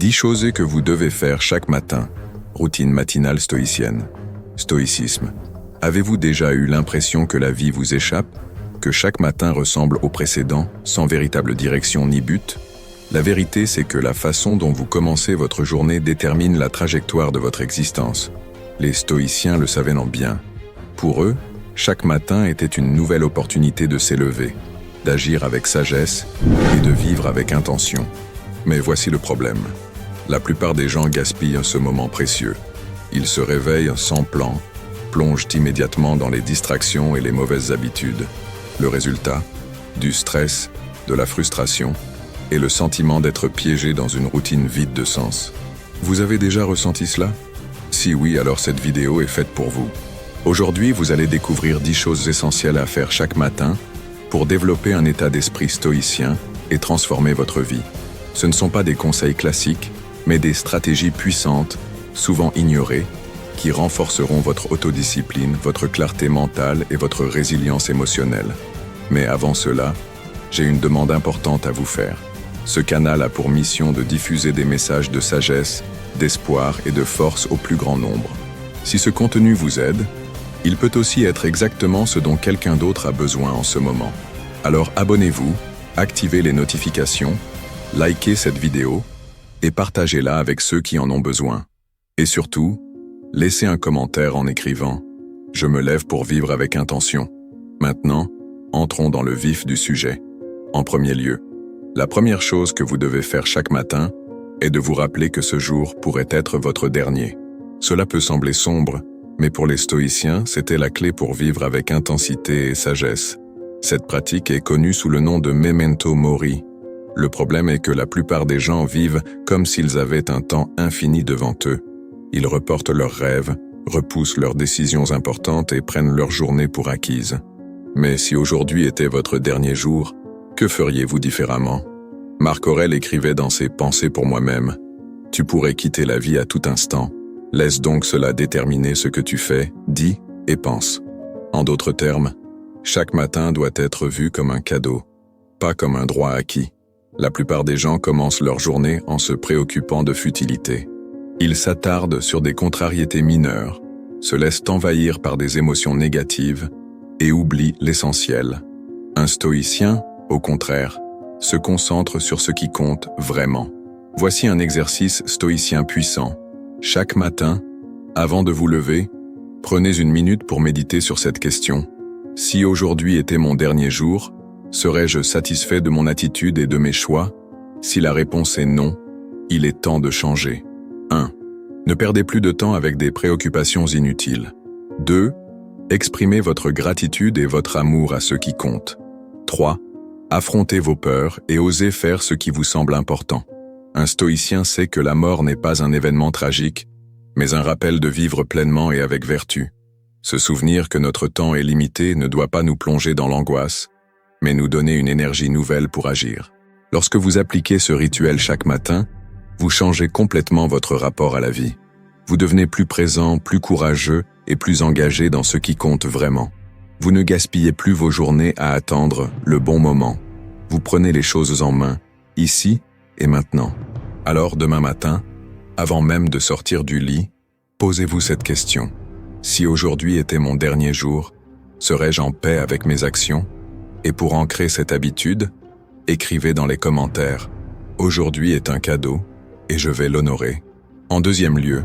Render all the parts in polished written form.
10 choses que vous devez faire chaque matin. Routine matinale stoïcienne. Stoïcisme. Avez-vous déjà eu l'impression que la vie vous échappe? Que chaque matin ressemble au précédent, sans véritable direction ni but? La vérité, c'est que la façon dont vous commencez votre journée détermine la trajectoire de votre existence. Les stoïciens le savaient bien. Pour eux, chaque matin était une nouvelle opportunité de s'élever, d'agir avec sagesse et de vivre avec intention. Mais voici le problème. La plupart des gens gaspillent ce moment précieux. Ils se réveillent sans plan, plongent immédiatement dans les distractions et les mauvaises habitudes. Le résultat? Du stress, de la frustration et le sentiment d'être piégé dans une routine vide de sens. Vous avez déjà ressenti cela? Si oui, alors cette vidéo est faite pour vous. Aujourd'hui, vous allez découvrir 10 choses essentielles à faire chaque matin pour développer un état d'esprit stoïcien et transformer votre vie. Ce ne sont pas des conseils classiques, mais des stratégies puissantes, souvent ignorées, qui renforceront votre autodiscipline, votre clarté mentale et votre résilience émotionnelle. Mais avant cela, j'ai une demande importante à vous faire. Ce canal a pour mission de diffuser des messages de sagesse, d'espoir et de force au plus grand nombre. Si ce contenu vous aide, il peut aussi être exactement ce dont quelqu'un d'autre a besoin en ce moment. Alors abonnez-vous, activez les notifications, likez cette vidéo et partagez-la avec ceux qui en ont besoin. Et surtout, laissez un commentaire en écrivant « Je me lève pour vivre avec intention ». Maintenant, entrons dans le vif du sujet. En premier lieu, la première chose que vous devez faire chaque matin est de vous rappeler que ce jour pourrait être votre dernier. Cela peut sembler sombre, mais pour les stoïciens, c'était la clé pour vivre avec intensité et sagesse. Cette pratique est connue sous le nom de Memento Mori. Le problème est que la plupart des gens vivent comme s'ils avaient un temps infini devant eux. Ils reportent leurs rêves, repoussent leurs décisions importantes et prennent leur journée pour acquise. Mais si aujourd'hui était votre dernier jour, que feriez-vous différemment? Marc Aurèle écrivait dans ses Pensées pour moi-même « Tu pourrais quitter la vie à tout instant. Laisse donc cela déterminer ce que tu fais, dis et penses. » En d'autres termes, chaque matin doit être vu comme un cadeau, pas comme un droit acquis. La plupart des gens commencent leur journée en se préoccupant de futilités. Ils s'attardent sur des contrariétés mineures, se laissent envahir par des émotions négatives et oublient l'essentiel. Un stoïcien, au contraire, se concentre sur ce qui compte vraiment. Voici un exercice stoïcien puissant. Chaque matin, avant de vous lever, prenez une minute pour méditer sur cette question. Si aujourd'hui était mon dernier jour, serais-je satisfait de mon attitude et de mes choix? Si la réponse est non, il est temps de changer. 1. Ne perdez plus de temps avec des préoccupations inutiles. 2. Exprimez votre gratitude et votre amour à ceux qui comptent. 3. Affrontez vos peurs et osez faire ce qui vous semble important. Un stoïcien sait que la mort n'est pas un événement tragique, mais un rappel de vivre pleinement et avec vertu. Se souvenir que notre temps est limité ne doit pas nous plonger dans l'angoisse, mais nous donner une énergie nouvelle pour agir. Lorsque vous appliquez ce rituel chaque matin, vous changez complètement votre rapport à la vie. Vous devenez plus présent, plus courageux et plus engagé dans ce qui compte vraiment. Vous ne gaspillez plus vos journées à attendre le bon moment. Vous prenez les choses en main, ici et maintenant. Alors demain matin, avant même de sortir du lit, posez-vous cette question. Si aujourd'hui était mon dernier jour, serais-je en paix avec mes actions? Et pour ancrer cette habitude, écrivez dans les commentaires « Aujourd'hui est un cadeau et je vais l'honorer ». En deuxième lieu,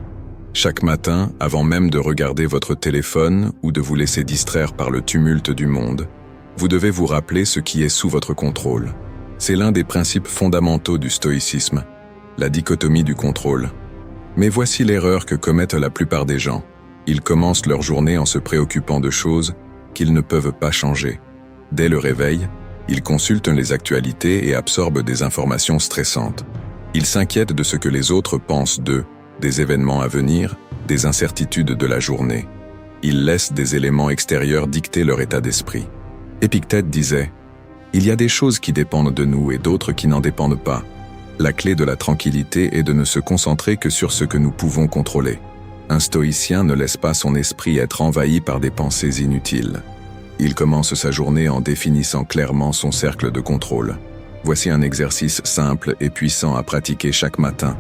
chaque matin, avant même de regarder votre téléphone ou de vous laisser distraire par le tumulte du monde, vous devez vous rappeler ce qui est sous votre contrôle. C'est l'un des principes fondamentaux du stoïcisme, la dichotomie du contrôle. Mais voici l'erreur que commettent la plupart des gens. Ils commencent leur journée en se préoccupant de choses qu'ils ne peuvent pas changer. Dès le réveil, ils consultent les actualités et absorbent des informations stressantes. Ils s'inquiètent de ce que les autres pensent d'eux, des événements à venir, des incertitudes de la journée. Ils laissent des éléments extérieurs dicter leur état d'esprit. Épictète disait « Il y a des choses qui dépendent de nous et d'autres qui n'en dépendent pas. La clé de la tranquillité est de ne se concentrer que sur ce que nous pouvons contrôler. » Un stoïcien ne laisse pas son esprit être envahi par des pensées inutiles. Il commence sa journée en définissant clairement son cercle de contrôle. Voici un exercice simple et puissant à pratiquer chaque matin.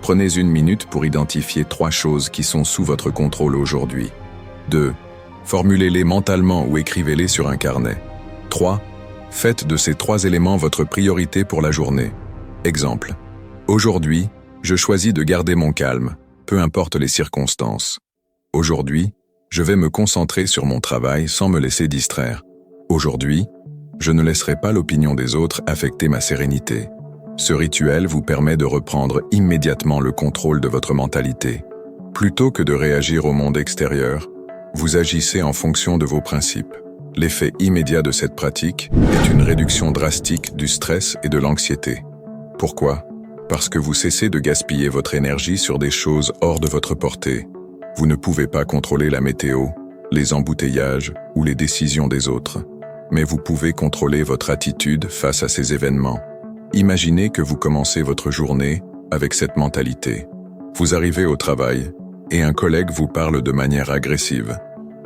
Prenez une minute pour identifier 3 choses qui sont sous votre contrôle aujourd'hui. 2. Formulez-les mentalement ou écrivez-les sur un carnet. 3. Faites de ces 3 éléments votre priorité pour la journée. Exemple. Aujourd'hui, je choisis de garder mon calme, peu importe les circonstances. Aujourd'hui, je vais me concentrer sur mon travail sans me laisser distraire. Aujourd'hui, je ne laisserai pas l'opinion des autres affecter ma sérénité. Ce rituel vous permet de reprendre immédiatement le contrôle de votre mentalité. Plutôt que de réagir au monde extérieur, vous agissez en fonction de vos principes. L'effet immédiat de cette pratique est une réduction drastique du stress et de l'anxiété. Pourquoi ? Parce que vous cessez de gaspiller votre énergie sur des choses hors de votre portée. Vous ne pouvez pas contrôler la météo, les embouteillages ou les décisions des autres. Mais vous pouvez contrôler votre attitude face à ces événements. Imaginez que vous commencez votre journée avec cette mentalité. Vous arrivez au travail et un collègue vous parle de manière agressive.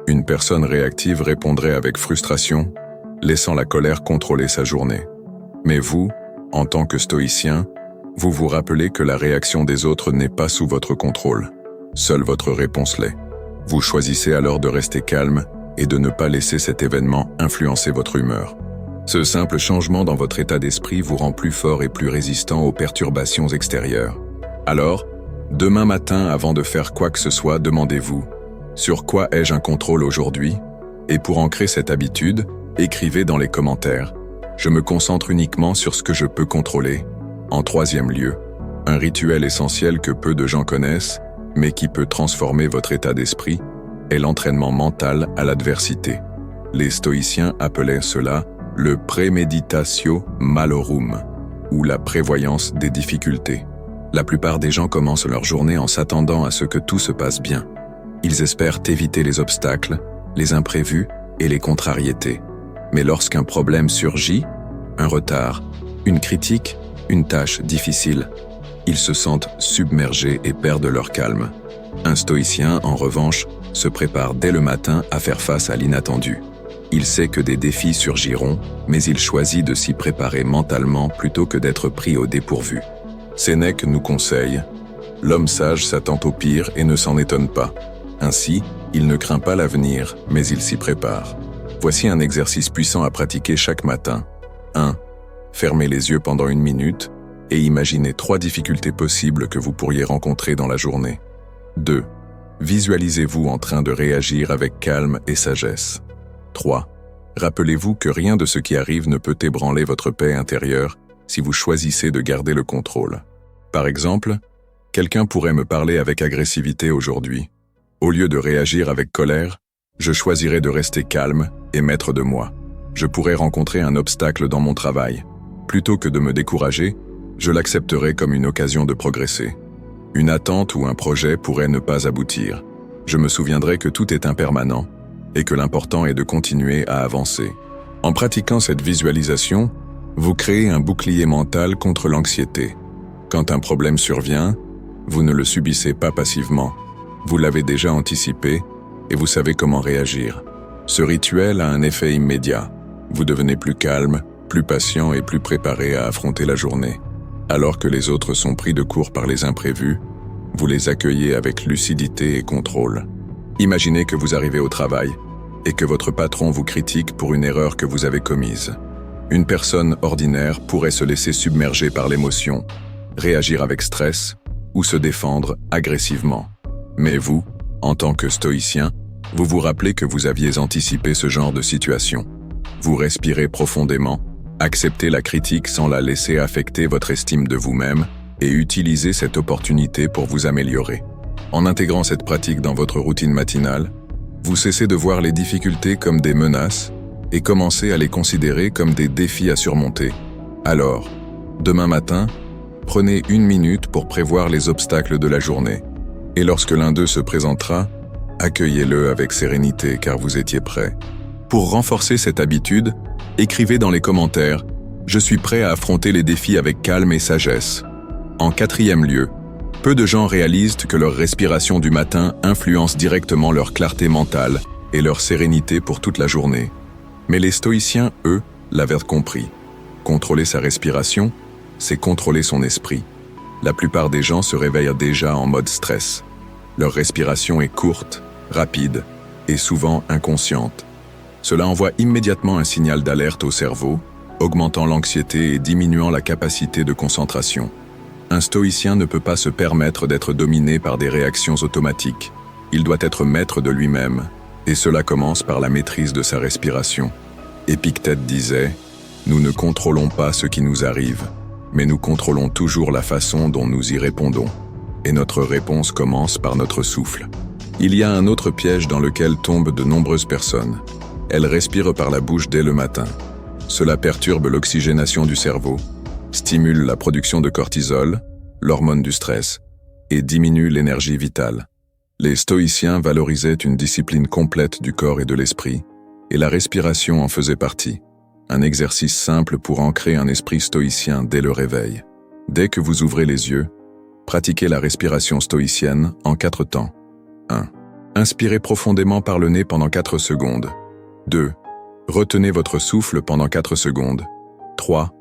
Une personne réactive répondrait avec frustration, laissant la colère contrôler sa journée. Mais vous, en tant que stoïcien, vous vous rappelez que la réaction des autres n'est pas sous votre contrôle. Seule votre réponse l'est. Vous choisissez alors de rester calme et de ne pas laisser cet événement influencer votre humeur. Ce simple changement dans votre état d'esprit vous rend plus fort et plus résistant aux perturbations extérieures. Alors, demain matin, avant de faire quoi que ce soit, demandez-vous « Sur quoi ai-je un contrôle aujourd'hui ?» Et pour ancrer cette habitude, écrivez dans les commentaires « Je me concentre uniquement sur ce que je peux contrôler ». En 3e lieu, un rituel essentiel que peu de gens connaissent, mais qui peut transformer votre état d'esprit, est l'entraînement mental à l'adversité. Les stoïciens appelaient cela le premeditatio malorum, ou la prévoyance des difficultés. La plupart des gens commencent leur journée en s'attendant à ce que tout se passe bien. Ils espèrent éviter les obstacles, les imprévus et les contrariétés. Mais lorsqu'un problème surgit, un retard, une critique, une tâche difficile, ils se sentent submergés et perdent leur calme. Un stoïcien, en revanche, se prépare dès le matin à faire face à l'inattendu. Il sait que des défis surgiront, mais il choisit de s'y préparer mentalement plutôt que d'être pris au dépourvu. Sénèque nous conseille « L'homme sage s'attend au pire et ne s'en étonne pas. Ainsi, il ne craint pas l'avenir, mais il s'y prépare. » Voici un exercice puissant à pratiquer chaque matin. 1. Fermez les yeux pendant 1 minute et imaginez 3 difficultés possibles que vous pourriez rencontrer dans la journée. 2. Visualisez-vous en train de réagir avec calme et sagesse. 3. Rappelez-vous que rien de ce qui arrive ne peut ébranler votre paix intérieure si vous choisissez de garder le contrôle. Par exemple, quelqu'un pourrait me parler avec agressivité aujourd'hui. Au lieu de réagir avec colère, je choisirais de rester calme et maître de moi. Je pourrais rencontrer un obstacle dans mon travail. Plutôt que de me décourager, je l'accepterais comme une occasion de progresser. Une attente ou un projet pourrait ne pas aboutir. Je me souviendrai que tout est impermanent et que l'important est de continuer à avancer. En pratiquant cette visualisation, vous créez un bouclier mental contre l'anxiété. Quand un problème survient, vous ne le subissez pas passivement. Vous l'avez déjà anticipé et vous savez comment réagir. Ce rituel a un effet immédiat. Vous devenez plus calme, plus patient et plus préparé à affronter la journée. Alors que les autres sont pris de court par les imprévus, vous les accueillez avec lucidité et contrôle. Imaginez que vous arrivez au travail et que votre patron vous critique pour une erreur que vous avez commise. Une personne ordinaire pourrait se laisser submerger par l'émotion, réagir avec stress ou se défendre agressivement. Mais vous, en tant que stoïcien, vous vous rappelez que vous aviez anticipé ce genre de situation. Vous respirez profondément, acceptez la critique sans la laisser affecter votre estime de vous-même et utilisez cette opportunité pour vous améliorer. En intégrant cette pratique dans votre routine matinale, vous cessez de voir les difficultés comme des menaces et commencez à les considérer comme des défis à surmonter. Alors, demain matin, prenez 1 minute pour prévoir les obstacles de la journée. Et lorsque l'un d'eux se présentera, accueillez-le avec sérénité car vous étiez prêt. Pour renforcer cette habitude, écrivez dans les commentaires « Je suis prêt à affronter les défis avec calme et sagesse ». En 4e lieu, peu de gens réalisent que leur respiration du matin influence directement leur clarté mentale et leur sérénité pour toute la journée. Mais les stoïciens, eux, l'avaient compris. Contrôler sa respiration, c'est contrôler son esprit. La plupart des gens se réveillent déjà en mode stress. Leur respiration est courte, rapide et souvent inconsciente. Cela envoie immédiatement un signal d'alerte au cerveau, augmentant l'anxiété et diminuant la capacité de concentration. Un stoïcien ne peut pas se permettre d'être dominé par des réactions automatiques. Il doit être maître de lui-même, et cela commence par la maîtrise de sa respiration. Épictète disait « Nous ne contrôlons pas ce qui nous arrive, mais nous contrôlons toujours la façon dont nous y répondons. Et notre réponse commence par notre souffle. » Il y a un autre piège dans lequel tombent de nombreuses personnes. Elles respirent par la bouche dès le matin. Cela perturbe l'oxygénation du cerveau, stimule la production de cortisol, l'hormone du stress, et diminue l'énergie vitale. Les stoïciens valorisaient une discipline complète du corps et de l'esprit, et la respiration en faisait partie. Un exercice simple pour ancrer un esprit stoïcien dès le réveil. Dès que vous ouvrez les yeux, pratiquez la respiration stoïcienne en 4 temps. 1. Inspirez profondément par le nez pendant 4 secondes. 2. Retenez votre souffle pendant 4 secondes. 3.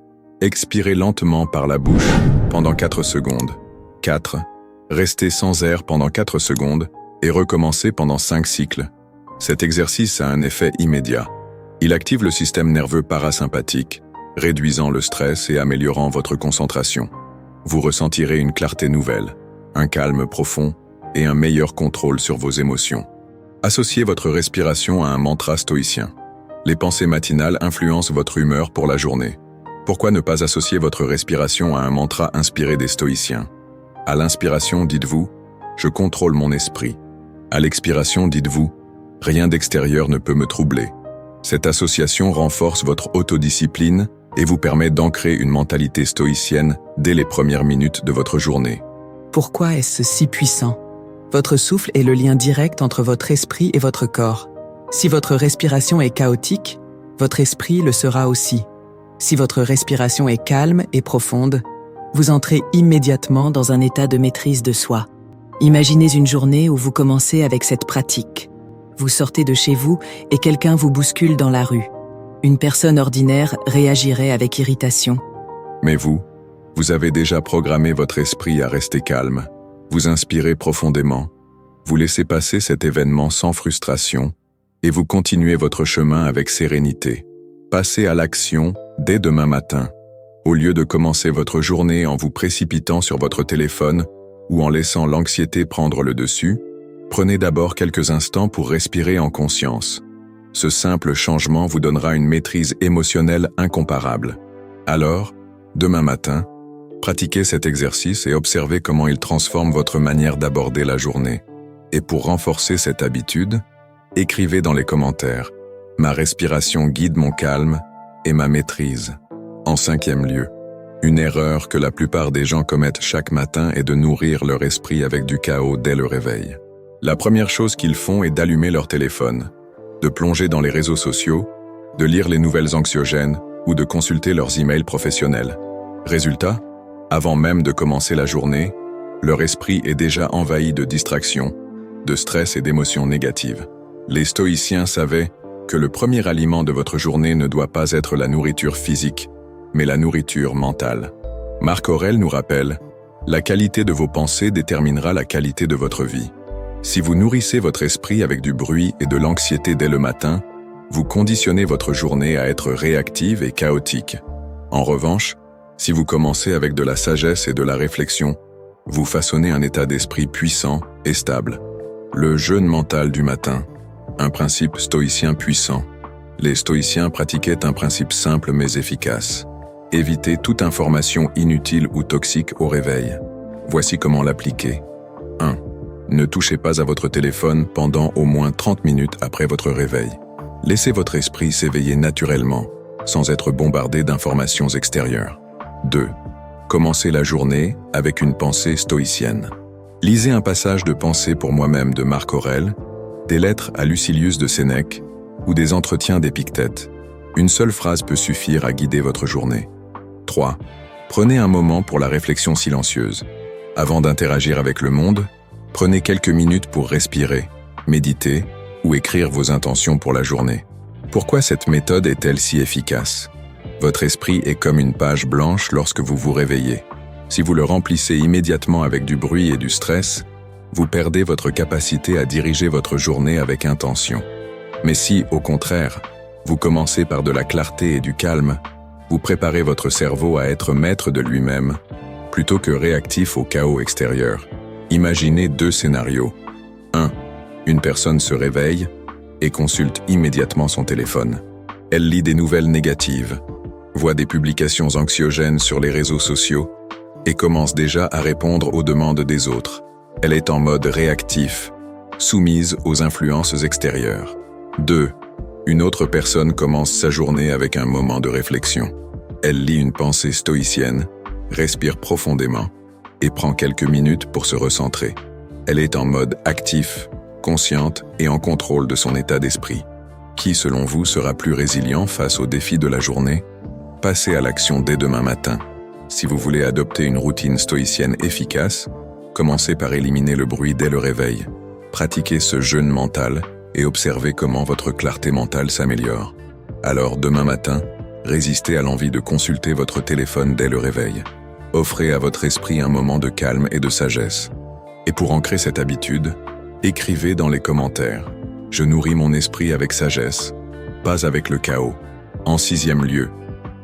Expirez lentement par la bouche pendant 4 secondes. 4. Restez sans air pendant 4 secondes et recommencez pendant 5 cycles. Cet exercice a un effet immédiat. Il active le système nerveux parasympathique, réduisant le stress et améliorant votre concentration. Vous ressentirez une clarté nouvelle, un calme profond et un meilleur contrôle sur vos émotions. Associez votre respiration à un mantra stoïcien. Les pensées matinales influencent votre humeur pour la journée. Pourquoi ne pas associer votre respiration à un mantra inspiré des stoïciens? À l'inspiration, dites-vous « Je contrôle mon esprit ». À l'expiration, dites-vous « Rien d'extérieur ne peut me troubler ». Cette association renforce votre autodiscipline et vous permet d'ancrer une mentalité stoïcienne dès les premières minutes de votre journée. Pourquoi est-ce si puissant? Votre souffle est le lien direct entre votre esprit et votre corps. Si votre respiration est chaotique, votre esprit le sera aussi. Si votre respiration est calme et profonde, vous entrez immédiatement dans un état de maîtrise de soi. Imaginez une journée où vous commencez avec cette pratique. Vous sortez de chez vous et quelqu'un vous bouscule dans la rue. Une personne ordinaire réagirait avec irritation. Mais vous avez déjà programmé votre esprit à rester calme. Vous inspirez profondément, vous laissez passer cet événement sans frustration et vous continuez votre chemin avec sérénité. Passez à l'action dès demain matin. Au lieu de commencer votre journée en vous précipitant sur votre téléphone ou en laissant l'anxiété prendre le dessus, prenez d'abord quelques instants pour respirer en conscience. Ce simple changement vous donnera une maîtrise émotionnelle incomparable. Alors, demain matin, pratiquez cet exercice et observez comment il transforme votre manière d'aborder la journée. Et pour renforcer cette habitude, écrivez dans les commentaires « Ma respiration guide mon calme et ma maîtrise ». En 5e lieu, une erreur que la plupart des gens commettent chaque matin est de nourrir leur esprit avec du chaos dès le réveil. La première chose qu'ils font est d'allumer leur téléphone, de plonger dans les réseaux sociaux, de lire les nouvelles anxiogènes ou de consulter leurs emails professionnels. Résultat, avant même de commencer la journée, leur esprit est déjà envahi de distractions, de stress et d'émotions négatives. Les stoïciens savaient que le premier aliment de votre journée ne doit pas être la nourriture physique, mais la nourriture mentale. Marc Aurèle nous rappelle « La qualité de vos pensées déterminera la qualité de votre vie ». Si vous nourrissez votre esprit avec du bruit et de l'anxiété dès le matin, vous conditionnez votre journée à être réactive et chaotique. En revanche, si vous commencez avec de la sagesse et de la réflexion, vous façonnez un état d'esprit puissant et stable. Le jeûne mental du matin, un principe stoïcien puissant. Les stoïciens pratiquaient un principe simple mais efficace. Évitez toute information inutile ou toxique au réveil. Voici comment l'appliquer. 1. Ne touchez pas à votre téléphone pendant au moins 30 minutes après votre réveil. Laissez votre esprit s'éveiller naturellement, sans être bombardé d'informations extérieures. 2. Commencez la journée avec une pensée stoïcienne. Lisez un passage de Pensée pour moi-même de Marc Aurèle, des lettres à Lucilius de Sénèque ou des entretiens d'Épictète. Une seule phrase peut suffire à guider votre journée. 3. Prenez un moment pour la réflexion silencieuse. Avant d'interagir avec le monde, prenez quelques minutes pour respirer, méditer ou écrire vos intentions pour la journée. Pourquoi cette méthode est-elle si efficace? Votre esprit est comme une page blanche lorsque vous vous réveillez. Si vous le remplissez immédiatement avec du bruit et du stress, vous perdez votre capacité à diriger votre journée avec intention. Mais si, au contraire, vous commencez par de la clarté et du calme, vous préparez votre cerveau à être maître de lui-même, plutôt que réactif au chaos extérieur. Imaginez 2 scénarios. 1. Une personne se réveille et consulte immédiatement son téléphone. Elle lit des nouvelles négatives, voit des publications anxiogènes sur les réseaux sociaux et commence déjà à répondre aux demandes des autres. Elle est en mode réactif, soumise aux influences extérieures. 2. Une autre personne commence sa journée avec un moment de réflexion. Elle lit une pensée stoïcienne, respire profondément et prend quelques minutes pour se recentrer. Elle est en mode actif, consciente et en contrôle de son état d'esprit. Qui, selon vous, sera plus résilient face aux défis de la journée? Passez à l'action dès demain matin. Si vous voulez adopter une routine stoïcienne efficace, commencez par éliminer le bruit dès le réveil. Pratiquez ce jeûne mental et observez comment votre clarté mentale s'améliore. Alors, demain matin, résistez à l'envie de consulter votre téléphone dès le réveil. Offrez à votre esprit un moment de calme et de sagesse. Et pour ancrer cette habitude, écrivez dans les commentaires « Je nourris mon esprit avec sagesse, pas avec le chaos ». En 6e lieu,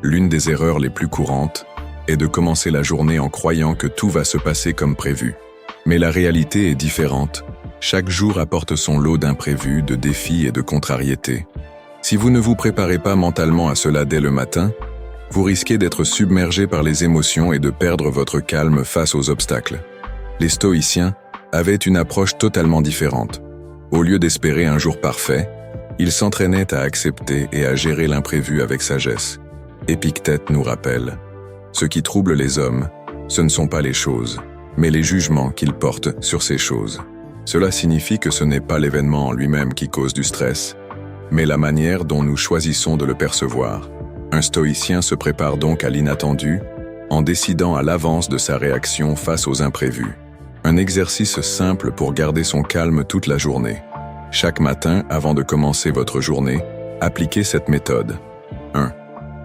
l'une des erreurs les plus courantes est de commencer la journée en croyant que tout va se passer comme prévu. Mais la réalité est différente. Chaque jour apporte son lot d'imprévus, de défis et de contrariétés. Si vous ne vous préparez pas mentalement à cela dès le matin, vous risquez d'être submergé par les émotions et de perdre votre calme face aux obstacles. Les stoïciens avaient une approche totalement différente. Au lieu d'espérer un jour parfait, ils s'entraînaient à accepter et à gérer l'imprévu avec sagesse. Épictète nous rappelle « Ce qui trouble les hommes, ce ne sont pas les choses, mais les jugements qu'ils portent sur ces choses. » Cela signifie que ce n'est pas l'événement en lui-même qui cause du stress, mais la manière dont nous choisissons de le percevoir. Un stoïcien se prépare donc à l'inattendu, en décidant à l'avance de sa réaction face aux imprévus. Un exercice simple pour garder son calme toute la journée. Chaque matin, avant de commencer votre journée, appliquez cette méthode. 1.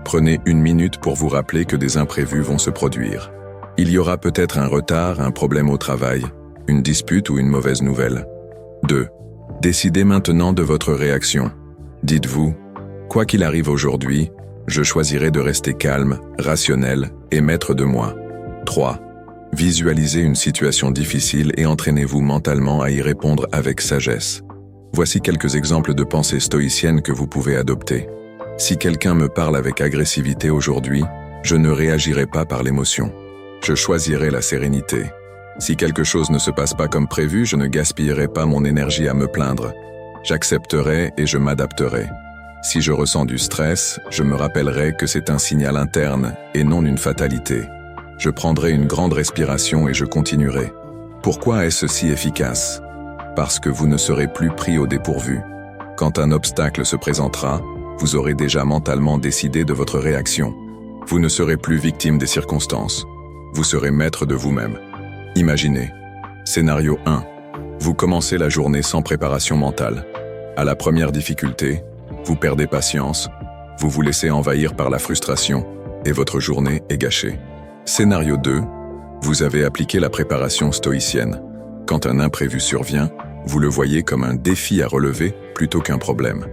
Prenez 1 minute pour vous rappeler que des imprévus vont se produire. Il y aura peut-être un retard, un problème au travail, une dispute ou une mauvaise nouvelle. 2. Décidez maintenant de votre réaction. Dites-vous, quoi qu'il arrive aujourd'hui, je choisirai de rester calme, rationnel et maître de moi. 3. Visualisez une situation difficile et entraînez-vous mentalement à y répondre avec sagesse. Voici quelques exemples de pensées stoïciennes que vous pouvez adopter. Si quelqu'un me parle avec agressivité aujourd'hui, je ne réagirai pas par l'émotion. Je choisirai la sérénité. Si quelque chose ne se passe pas comme prévu, je ne gaspillerai pas mon énergie à me plaindre. J'accepterai et je m'adapterai. Si je ressens du stress, je me rappellerai que c'est un signal interne et non une fatalité. Je prendrai une grande respiration et je continuerai. Pourquoi est-ce si efficace? Parce que vous ne serez plus pris au dépourvu. Quand un obstacle se présentera, vous aurez déjà mentalement décidé de votre réaction. Vous ne serez plus victime des circonstances. Vous serez maître de vous-même. Imaginez. Scénario 1. Vous commencez la journée sans préparation mentale. À la première difficulté, vous perdez patience, vous vous laissez envahir par la frustration et votre journée est gâchée. Scénario 2. Vous avez appliqué la préparation stoïcienne. Quand un imprévu survient, vous le voyez comme un défi à relever plutôt qu'un problème.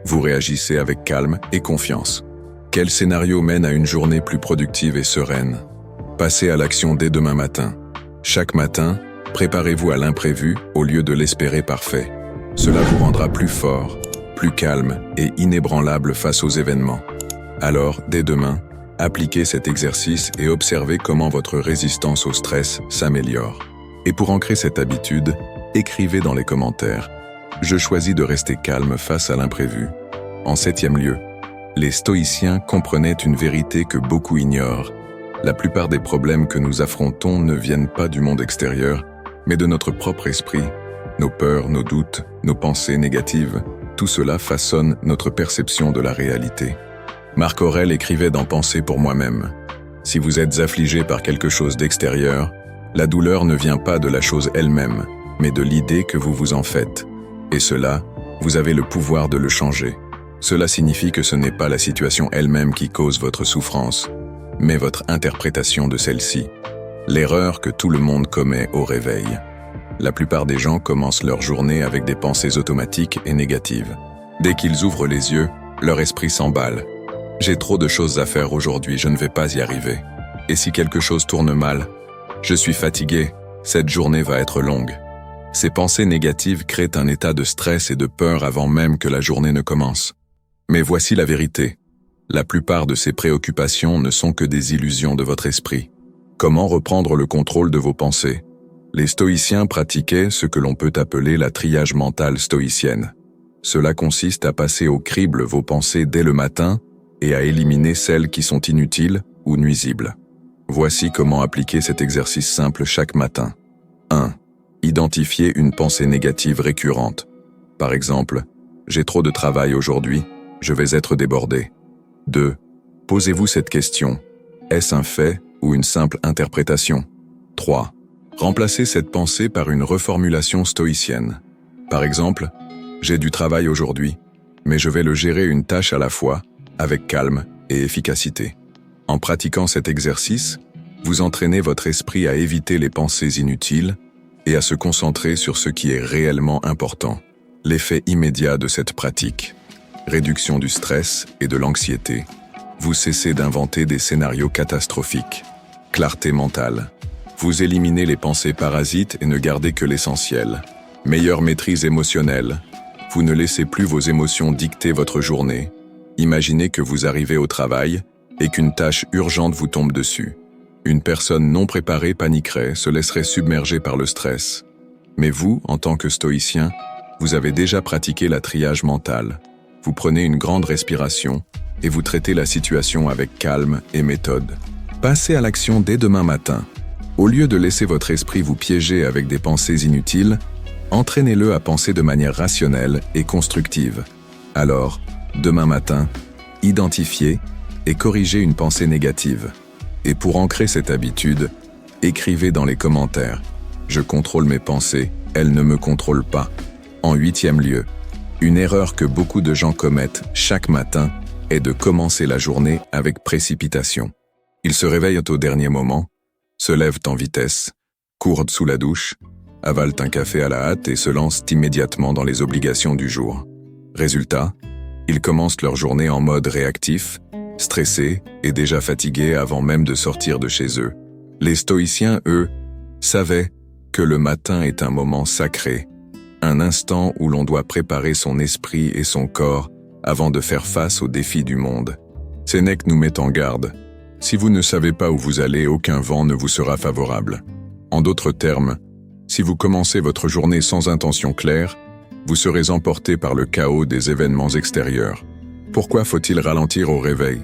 Vous réagissez avec calme et confiance. Quel scénario mène à une journée plus productive et sereine? Passez à l'action dès demain matin. Chaque matin, préparez-vous à l'imprévu au lieu de l'espérer parfait. Cela vous rendra plus fort, plus calme et inébranlable face aux événements. Alors, dès demain, appliquez cet exercice et observez comment votre résistance au stress s'améliore. Et pour ancrer cette habitude, écrivez dans les commentaires « Je choisis de rester calme face à l'imprévu ». En 7e lieu, les stoïciens comprenaient une vérité que beaucoup ignorent. La plupart des problèmes que nous affrontons ne viennent pas du monde extérieur, mais de notre propre esprit. Nos peurs, nos doutes, nos pensées négatives, tout cela façonne notre perception de la réalité. Marc Aurèle écrivait dans Pensées pour moi-même « Si vous êtes affligé par quelque chose d'extérieur, la douleur ne vient pas de la chose elle-même, mais de l'idée que vous vous en faites. Et cela, vous avez le pouvoir de le changer. Cela signifie que ce n'est pas la situation elle-même qui cause votre souffrance, mais votre interprétation de celle-ci. L'erreur que tout le monde commet au réveil. La plupart des gens commencent leur journée avec des pensées automatiques et négatives. Dès qu'ils ouvrent les yeux, leur esprit s'emballe. J'ai trop de choses à faire aujourd'hui, je ne vais pas y arriver. Et si quelque chose tourne mal? Je suis fatigué, cette journée va être longue. Ces pensées négatives créent un état de stress et de peur avant même que la journée ne commence. Mais voici la vérité. La plupart de ces préoccupations ne sont que des illusions de votre esprit. Comment reprendre le contrôle de vos pensées? Les stoïciens pratiquaient ce que l'on peut appeler la triage mentale stoïcienne. Cela consiste à passer au crible vos pensées dès le matin et à éliminer celles qui sont inutiles ou nuisibles. Voici comment appliquer cet exercice simple chaque matin. 1. Identifiez une pensée négative récurrente. Par exemple, « J'ai trop de travail aujourd'hui, je vais être débordé ». 2. Posez-vous cette question. Est-ce un fait ou une simple interprétation? 3. Remplacez cette pensée par une reformulation stoïcienne. Par exemple, « J'ai du travail aujourd'hui, mais je vais le gérer une tâche à la fois, avec calme et efficacité ». En pratiquant cet exercice, vous entraînez votre esprit à éviter les pensées inutiles et à se concentrer sur ce qui est réellement important. L'effet immédiat de cette pratique. Réduction du stress et de l'anxiété. Vous cessez d'inventer des scénarios catastrophiques. Clarté mentale. Vous éliminez les pensées parasites et ne gardez que l'essentiel. Meilleure maîtrise émotionnelle. Vous ne laissez plus vos émotions dicter votre journée. Imaginez que vous arrivez au travail et qu'une tâche urgente vous tombe dessus. Une personne non préparée paniquerait, se laisserait submerger par le stress. Mais vous, en tant que stoïcien, vous avez déjà pratiqué la triage mentale. Vous prenez une grande respiration et vous traitez la situation avec calme et méthode. Passez à l'action dès demain matin. Au lieu de laisser votre esprit vous piéger avec des pensées inutiles, entraînez-le à penser de manière rationnelle et constructive. Alors, demain matin, identifiez et corrigez une pensée négative. Et pour ancrer cette habitude, écrivez dans les commentaires « Je contrôle mes pensées, elles ne me contrôlent pas ». En 8e lieu, une erreur que beaucoup de gens commettent chaque matin est de commencer la journée avec précipitation. Ils se réveillent au dernier moment, se lèvent en vitesse, courent sous la douche, avalent un café à la hâte et se lancent immédiatement dans les obligations du jour. Résultat, ils commencent leur journée en mode réactif, stressés et déjà fatigués avant même de sortir de chez eux. Les stoïciens, eux, savaient que le matin est un moment sacré, un instant où l'on doit préparer son esprit et son corps avant de faire face aux défis du monde. Sénèque nous met en garde. Si vous ne savez pas où vous allez, aucun vent ne vous sera favorable. En d'autres termes, si vous commencez votre journée sans intention claire, vous serez emporté par le chaos des événements extérieurs. Pourquoi faut-il ralentir au réveil?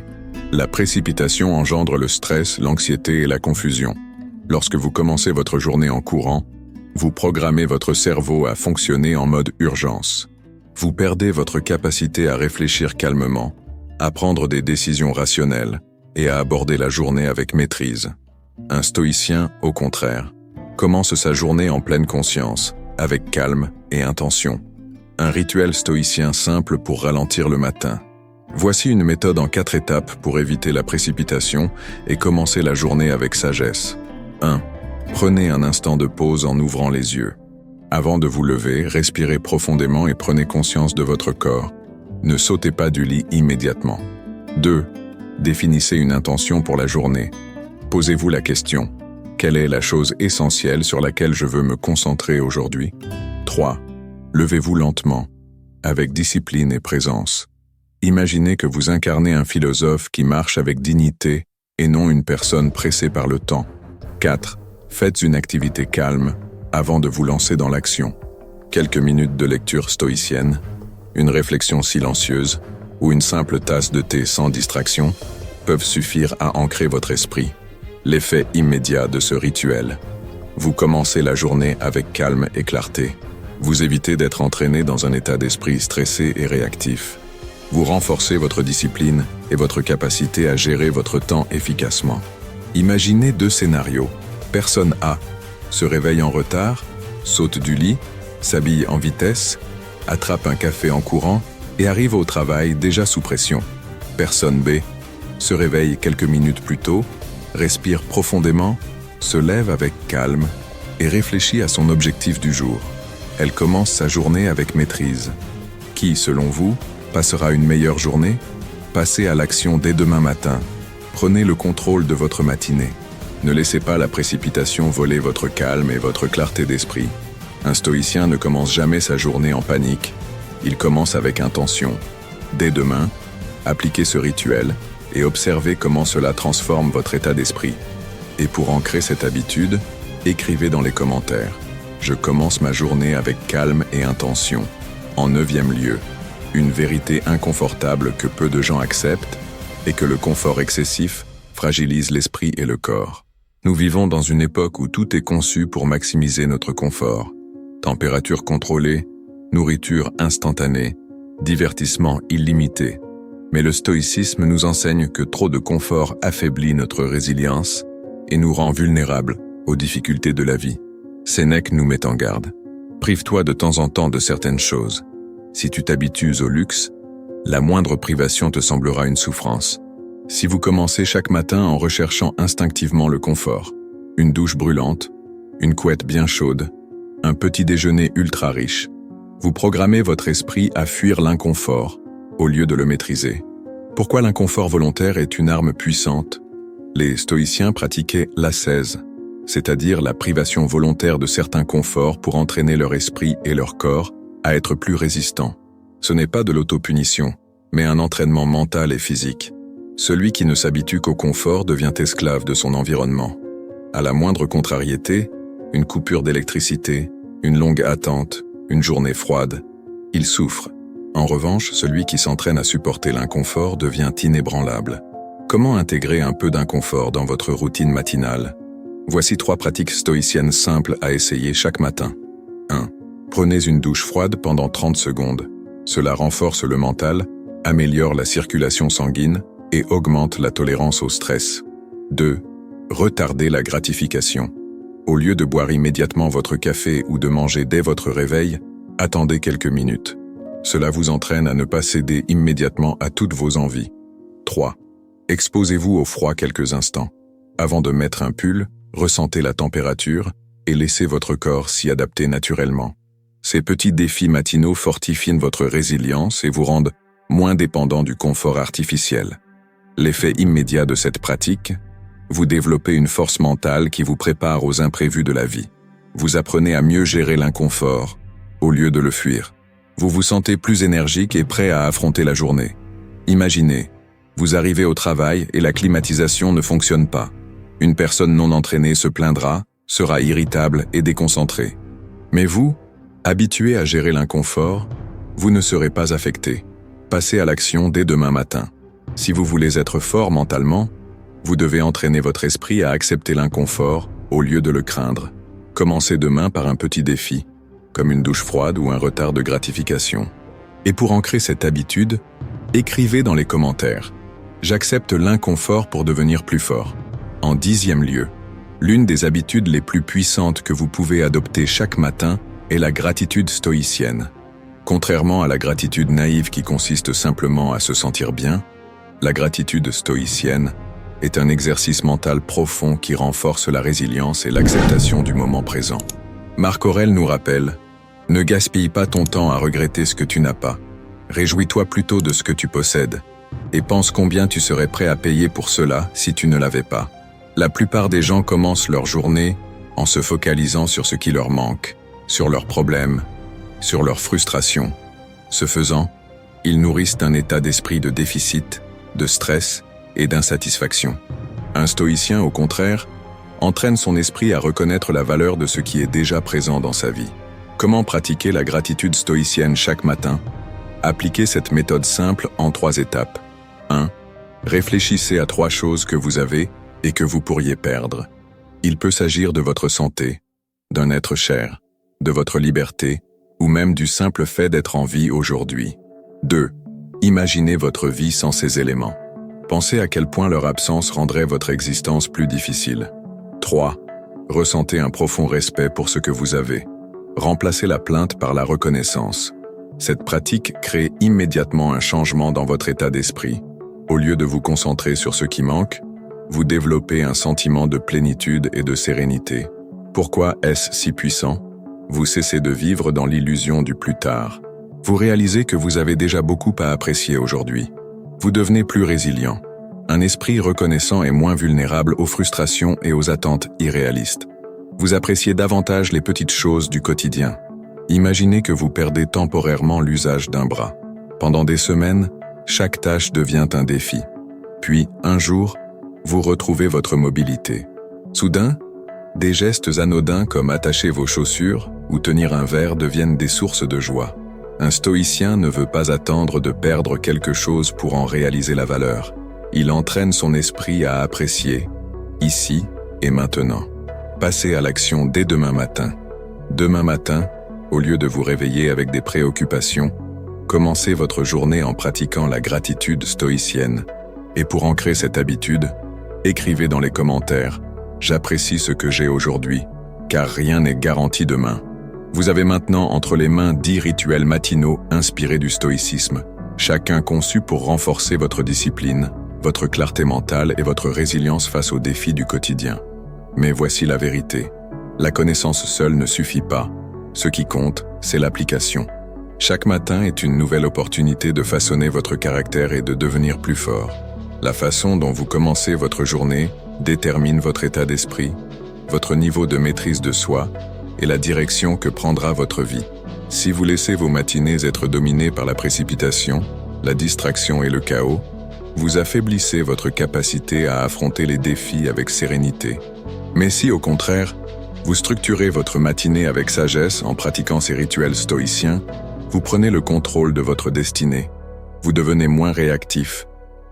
La précipitation engendre le stress, l'anxiété et la confusion. Lorsque vous commencez votre journée en courant, vous programmez votre cerveau à fonctionner en mode urgence. Vous perdez votre capacité à réfléchir calmement, à prendre des décisions rationnelles et à aborder la journée avec maîtrise. Un stoïcien, au contraire, commence sa journée en pleine conscience, avec calme et intention. Un rituel stoïcien simple pour ralentir le matin. Voici une méthode en 4 étapes pour éviter la précipitation et commencer la journée avec sagesse. 1. Prenez un instant de pause en ouvrant les yeux. Avant de vous lever, respirez profondément et prenez conscience de votre corps. Ne sautez pas du lit immédiatement. 2. Définissez une intention pour la journée. Posez-vous la question: quelle est la chose essentielle sur laquelle je veux me concentrer aujourd'hui? 3. Levez-vous lentement, avec discipline et présence. Imaginez que vous incarnez un philosophe qui marche avec dignité et non une personne pressée par le temps. 4. Faites une activité calme avant de vous lancer dans l'action. Quelques minutes de lecture stoïcienne, une réflexion silencieuse ou une simple tasse de thé sans distraction peuvent suffire à ancrer votre esprit. L'effet immédiat de ce rituel. Vous commencez la journée avec calme et clarté. Vous évitez d'être entraîné dans un état d'esprit stressé et réactif. Vous renforcez votre discipline et votre capacité à gérer votre temps efficacement. Imaginez 2 scénarios. Personne A se réveille en retard, saute du lit, s'habille en vitesse, attrape un café en courant et arrive au travail déjà sous pression. Personne B se réveille quelques minutes plus tôt, respire profondément, se lève avec calme et réfléchit à son objectif du jour. Elle commence sa journée avec maîtrise. Qui, selon vous, passera une meilleure journée? Passez à l'action dès demain matin. Prenez le contrôle de votre matinée. Ne laissez pas la précipitation voler votre calme et votre clarté d'esprit. Un stoïcien ne commence jamais sa journée en panique. Il commence avec intention. Dès demain, appliquez ce rituel et observez comment cela transforme votre état d'esprit. Et pour ancrer cette habitude, écrivez dans les commentaires. Je commence ma journée avec calme et intention. En 9e lieu, une vérité inconfortable que peu de gens acceptent et que le confort excessif fragilise l'esprit et le corps. Nous vivons dans une époque où tout est conçu pour maximiser notre confort. Température contrôlée, nourriture instantanée, divertissement illimité. Mais le stoïcisme nous enseigne que trop de confort affaiblit notre résilience et nous rend vulnérables aux difficultés de la vie. Sénèque nous met en garde. Prive-toi de temps en temps de certaines choses. Si tu t'habitues au luxe, la moindre privation te semblera une souffrance. Si vous commencez chaque matin en recherchant instinctivement le confort, une douche brûlante, une couette bien chaude, un petit déjeuner ultra riche, vous programmez votre esprit à fuir l'inconfort au lieu de le maîtriser. Pourquoi l'inconfort volontaire est une arme puissante? Les stoïciens pratiquaient l'ascèse, c'est-à-dire la privation volontaire de certains conforts pour entraîner leur esprit et leur corps à être plus résistants. Ce n'est pas de l'autopunition, mais un entraînement mental et physique. Celui qui ne s'habitue qu'au confort devient esclave de son environnement. À la moindre contrariété, une coupure d'électricité, une longue attente, une journée froide, il souffre. En revanche, celui qui s'entraîne à supporter l'inconfort devient inébranlable. Comment intégrer un peu d'inconfort dans votre routine matinale? Voici 3 pratiques stoïciennes simples à essayer chaque matin. 1. Prenez une douche froide pendant 30 secondes. Cela renforce le mental, améliore la circulation sanguine et augmente la tolérance au stress. 2. Retardez la gratification. Au lieu de boire immédiatement votre café ou de manger dès votre réveil, attendez quelques minutes. Cela vous entraîne à ne pas céder immédiatement à toutes vos envies. 3. Exposez-vous au froid quelques instants. Avant de mettre un pull, ressentez la température et laissez votre corps s'y adapter naturellement. Ces petits défis matinaux fortifient votre résilience et vous rendent moins dépendant du confort artificiel. L'effet immédiat de cette pratique, vous développez une force mentale qui vous prépare aux imprévus de la vie. Vous apprenez à mieux gérer l'inconfort, au lieu de le fuir. Vous vous sentez plus énergique et prêt à affronter la journée. Imaginez, vous arrivez au travail et la climatisation ne fonctionne pas. Une personne non entraînée se plaindra, sera irritable et déconcentrée. Mais vous, habitué à gérer l'inconfort, vous ne serez pas affecté. Passez à l'action dès demain matin. Si vous voulez être fort mentalement, vous devez entraîner votre esprit à accepter l'inconfort au lieu de le craindre. Commencez demain par un petit défi, comme une douche froide ou un retard de gratification. Et pour ancrer cette habitude, écrivez dans les commentaires « J'accepte l'inconfort pour devenir plus fort ». En 10e lieu, l'une des habitudes les plus puissantes que vous pouvez adopter chaque matin est la gratitude stoïcienne. Contrairement à la gratitude naïve qui consiste simplement à se sentir bien, la gratitude stoïcienne est un exercice mental profond qui renforce la résilience et l'acceptation du moment présent. Marc Aurèle nous rappelle « Ne gaspille pas ton temps à regretter ce que tu n'as pas. Réjouis-toi plutôt de ce que tu possèdes, et pense combien tu serais prêt à payer pour cela si tu ne l'avais pas. » La plupart des gens commencent leur journée en se focalisant sur ce qui leur manque, sur leurs problèmes, sur leurs frustrations. Ce faisant, ils nourrissent un état d'esprit de déficit, de stress et d'insatisfaction. Un stoïcien, au contraire, entraîne son esprit à reconnaître la valeur de ce qui est déjà présent dans sa vie. Comment pratiquer la gratitude stoïcienne chaque matin? Appliquez cette méthode simple en 3 étapes. 1. Réfléchissez à 3 choses que vous avez et que vous pourriez perdre. Il peut s'agir de votre santé, d'un être cher, de votre liberté, ou même du simple fait d'être en vie aujourd'hui. 2. Imaginez votre vie sans ces éléments. Pensez à quel point leur absence rendrait votre existence plus difficile. 3. Ressentez un profond respect pour ce que vous avez. Remplacez la plainte par la reconnaissance. Cette pratique crée immédiatement un changement dans votre état d'esprit. Au lieu de vous concentrer sur ce qui manque, Vous développez un sentiment de plénitude et de sérénité. Pourquoi est-ce si puissant? Vous cessez de vivre dans l'illusion du plus tard. Vous réalisez que vous avez déjà beaucoup à apprécier aujourd'hui. Vous devenez plus résilient. Un esprit reconnaissant est moins vulnérable aux frustrations et aux attentes irréalistes. Vous appréciez davantage les petites choses du quotidien. Imaginez que vous perdez temporairement l'usage d'un bras. Pendant des semaines, chaque tâche devient un défi. Puis, un jour, vous retrouvez votre mobilité. Soudain, des gestes anodins comme attacher vos chaussures ou tenir un verre deviennent des sources de joie. Un stoïcien ne veut pas attendre de perdre quelque chose pour en réaliser la valeur. Il entraîne son esprit à apprécier, ici et maintenant. Passez à l'action dès demain matin. Demain matin, au lieu de vous réveiller avec des préoccupations, commencez votre journée en pratiquant la gratitude stoïcienne. Et pour ancrer cette habitude, écrivez dans les commentaires « J'apprécie ce que j'ai aujourd'hui, car rien n'est garanti demain ». Vous avez maintenant entre les mains 10 rituels matinaux inspirés du stoïcisme, chacun conçu pour renforcer votre discipline, votre clarté mentale et votre résilience face aux défis du quotidien. Mais voici la vérité. La connaissance seule ne suffit pas. Ce qui compte, c'est l'application. Chaque matin est une nouvelle opportunité de façonner votre caractère et de devenir plus fort. La façon dont vous commencez votre journée détermine votre état d'esprit, votre niveau de maîtrise de soi et la direction que prendra votre vie. Si vous laissez vos matinées être dominées par la précipitation, la distraction et le chaos, vous affaiblissez votre capacité à affronter les défis avec sérénité. Mais si, au contraire, vous structurez votre matinée avec sagesse en pratiquant ces rituels stoïciens, vous prenez le contrôle de votre destinée. Vous devenez moins réactif,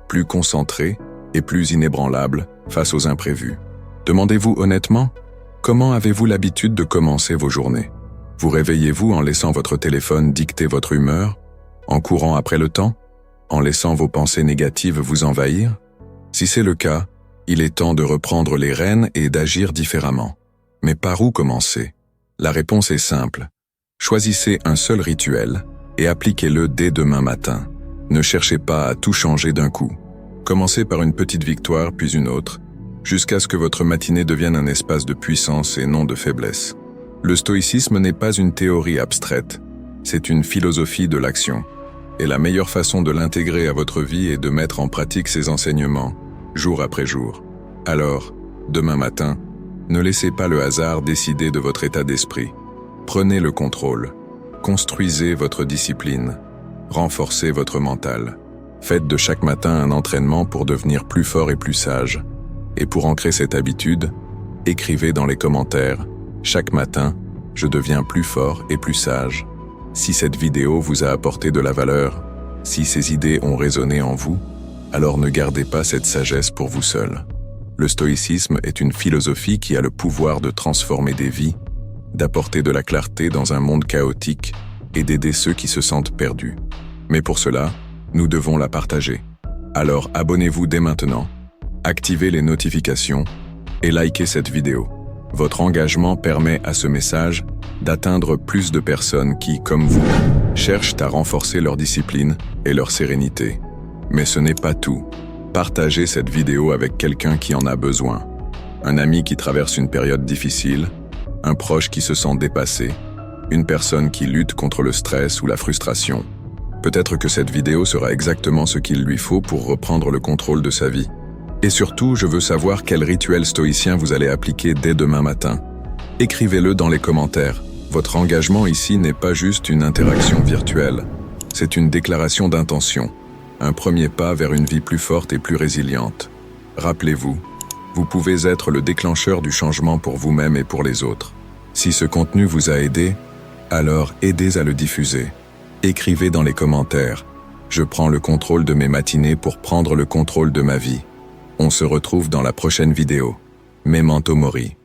plus concentré et plus inébranlable face aux imprévus. Demandez-vous honnêtement, comment avez-vous l'habitude de commencer vos journées? Vous réveillez-vous en laissant votre téléphone dicter votre humeur, en courant après le temps, en laissant vos pensées négatives vous envahir? Si c'est le cas, il est temps de reprendre les rênes et d'agir différemment. Mais par où commencer? La réponse est simple. Choisissez un seul rituel et appliquez-le dès demain matin. Ne cherchez pas à tout changer d'un coup. Commencez par une petite victoire puis une autre, jusqu'à ce que votre matinée devienne un espace de puissance et non de faiblesse. Le stoïcisme n'est pas une théorie abstraite, c'est une philosophie de l'action. Et la meilleure façon de l'intégrer à votre vie est de mettre en pratique ses enseignements, jour après jour. Alors, demain matin, ne laissez pas le hasard décider de votre état d'esprit. Prenez le contrôle. Construisez votre discipline. Renforcez votre mental. Faites de chaque matin un entraînement pour devenir plus fort et plus sage. Et pour ancrer cette habitude, écrivez dans les commentaires « Chaque matin, je deviens plus fort et plus sage ». Si cette vidéo vous a apporté de la valeur, si ces idées ont résonné en vous, alors ne gardez pas cette sagesse pour vous seul. Le stoïcisme est une philosophie qui a le pouvoir de transformer des vies, d'apporter de la clarté dans un monde chaotique et d'aider ceux qui se sentent perdus. Mais pour cela, nous devons la partager. Alors abonnez-vous dès maintenant, activez les notifications et likez cette vidéo. Votre engagement permet à ce message d'atteindre plus de personnes qui, comme vous, cherchent à renforcer leur discipline et leur sérénité. Mais ce n'est pas tout. Partagez cette vidéo avec quelqu'un qui en a besoin. Un ami qui traverse une période difficile, un proche qui se sent dépassé, une personne qui lutte contre le stress ou la frustration. Peut-être que cette vidéo sera exactement ce qu'il lui faut pour reprendre le contrôle de sa vie. Et surtout, je veux savoir quel rituel stoïcien vous allez appliquer dès demain matin. Écrivez-le dans les commentaires. Votre engagement ici n'est pas juste une interaction virtuelle. C'est une déclaration d'intention. Un premier pas vers une vie plus forte et plus résiliente. Rappelez-vous, vous pouvez être le déclencheur du changement pour vous-même et pour les autres. Si ce contenu vous a aidé, alors aidez à le diffuser. Écrivez dans les commentaires « Je prends le contrôle de mes matinées pour prendre le contrôle de ma vie ». On se retrouve dans la prochaine vidéo. Memento Mori.